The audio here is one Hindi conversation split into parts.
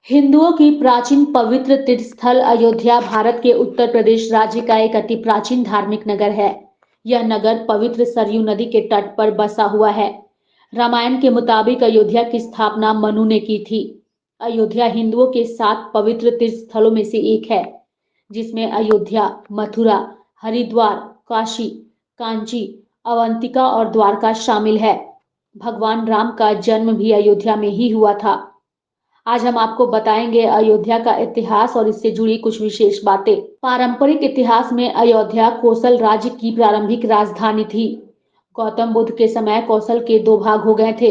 हिंदुओं की प्राचीन पवित्र तीर्थ स्थल अयोध्या भारत के उत्तर प्रदेश राज्य का एक अति प्राचीन धार्मिक नगर है। यह नगर पवित्र सरयू नदी के तट पर बसा हुआ है। रामायण के मुताबिक अयोध्या की स्थापना मनु ने की थी। अयोध्या हिंदुओं के 7 पवित्र तीर्थ स्थलों में से एक है, जिसमें अयोध्या, मथुरा, हरिद्वार, काशी, कांची, अवंतिका और द्वारका शामिल है। भगवान राम का जन्म भी अयोध्या में ही हुआ था। आज हम आपको बताएंगे अयोध्या का इतिहास और इससे जुड़ी कुछ विशेष बातें। पारंपरिक इतिहास में अयोध्या कोसल राज्य की प्रारंभिक राजधानी थी। गौतम बुद्ध के समय कौशल के 2 भाग हो गए थे,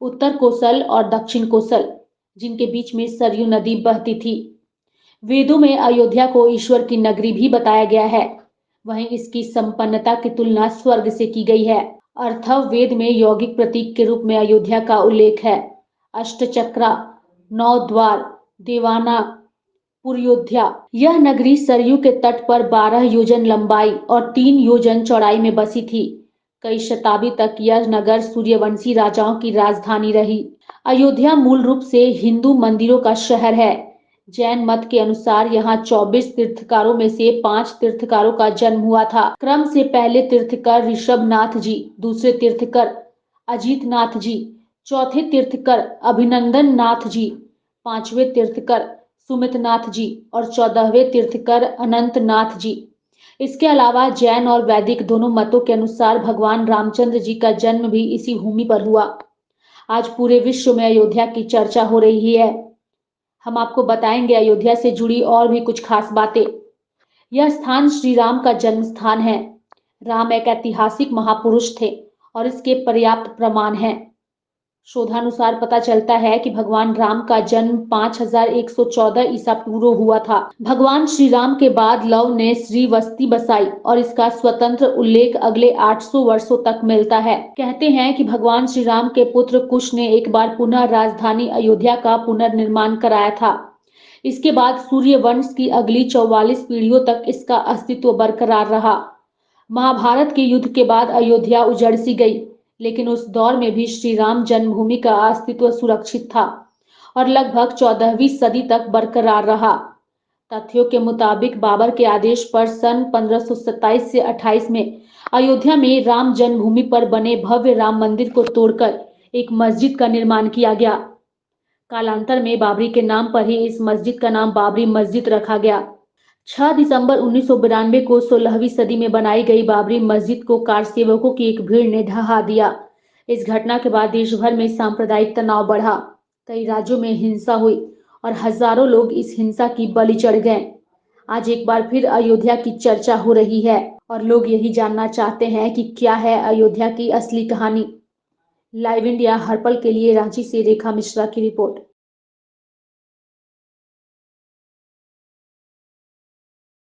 उत्तर कोसल और दक्षिण कोसल, जिनके बीच में सरयू नदी बहती थी। वेदों में अयोध्या को ईश्वर की नगरी भी बताया गया है। वहीं इसकी संपन्नता की तुलना स्वर्ग से की गई है। अर्थव वेद में यौगिक प्रतीक के रूप में अयोध्या का उल्लेख है। अष्टचक्रा, 9 द्वार, देवाना, पुरयोध्या। यह नगरी सरयू के तट पर 12 योजन लंबाई और 3 योजन चौड़ाई में बसी थी। कई शताब्दी तक यह नगर सूर्यवंशी राजाओं की राजधानी रही। अयोध्या मूल रूप से हिंदू मंदिरों का शहर है। जैन मत के अनुसार यहाँ 24 तीर्थकारों में से 5 तीर्थकारों का जन्म हुआ था। क्रम से पहले तीर्थकर ऋषभनाथ जी, दूसरे तीर्थकर अजीत नाथ जी, चौथे तीर्थकर अभिनंदन नाथ जी, 5वें तीर्थकर सुमित नाथ जी और 14वें तीर्थकर अनंत नाथ जी। इसके अलावा जैन और वैदिक दोनों मतों के अनुसार भगवान रामचंद्र जी का जन्म भी इसी भूमि पर हुआ। आज पूरे विश्व में अयोध्या की चर्चा हो रही है। हम आपको बताएंगे अयोध्या से जुड़ी और भी कुछ खास बातें। यह स्थान श्री राम का जन्म स्थान है। राम एक ऐतिहासिक महापुरुष थे और इसके पर्याप्त प्रमाण हैं। शोधानुसार पता चलता है कि भगवान राम का जन्म 5114 ईसा पूर्व हुआ था। भगवान श्री राम के बाद लव ने श्रीवस्ती बसाई और इसका स्वतंत्र उल्लेख अगले 800 वर्षों तक मिलता है। कहते हैं कि भगवान श्री राम के पुत्र कुश ने एक बार पुनः राजधानी अयोध्या का पुनर्निर्माण कराया था। इसके बाद सूर्यवंश की अगली 44 पीढ़ियों तक इसका अस्तित्व बरकरार रहा। महाभारत के युद्ध के बाद अयोध्या उजड़ सी गई, लेकिन उस दौर में भी श्री राम जन्मभूमि का अस्तित्व सुरक्षित था और लगभग 14वीं सदी तक बरकरार रहा। तथ्यों के मुताबिक बाबर के आदेश पर सन 1527 से 28 में अयोध्या में राम जन्मभूमि पर बने भव्य राम मंदिर को तोड़कर एक मस्जिद का निर्माण किया गया। कालांतर में बाबरी के नाम पर ही इस मस्जिद का नाम बाबरी मस्जिद रखा गया। 6 दिसंबर 1992 को 16वीं सदी में बनाई गई बाबरी मस्जिद को कारसेवकों की एक भीड़ ने ढहा दिया। इस घटना के बाद देश भर में सांप्रदायिक तनाव बढ़ा, कई राज्यों में हिंसा हुई और हजारों लोग इस हिंसा की बलि चढ़ गए। आज एक बार फिर अयोध्या की चर्चा हो रही है और लोग यही जानना चाहते हैं कि क्या है अयोध्या की असली कहानी। लाइव इंडिया हर पल के लिए रांची से रेखा मिश्रा की रिपोर्ट।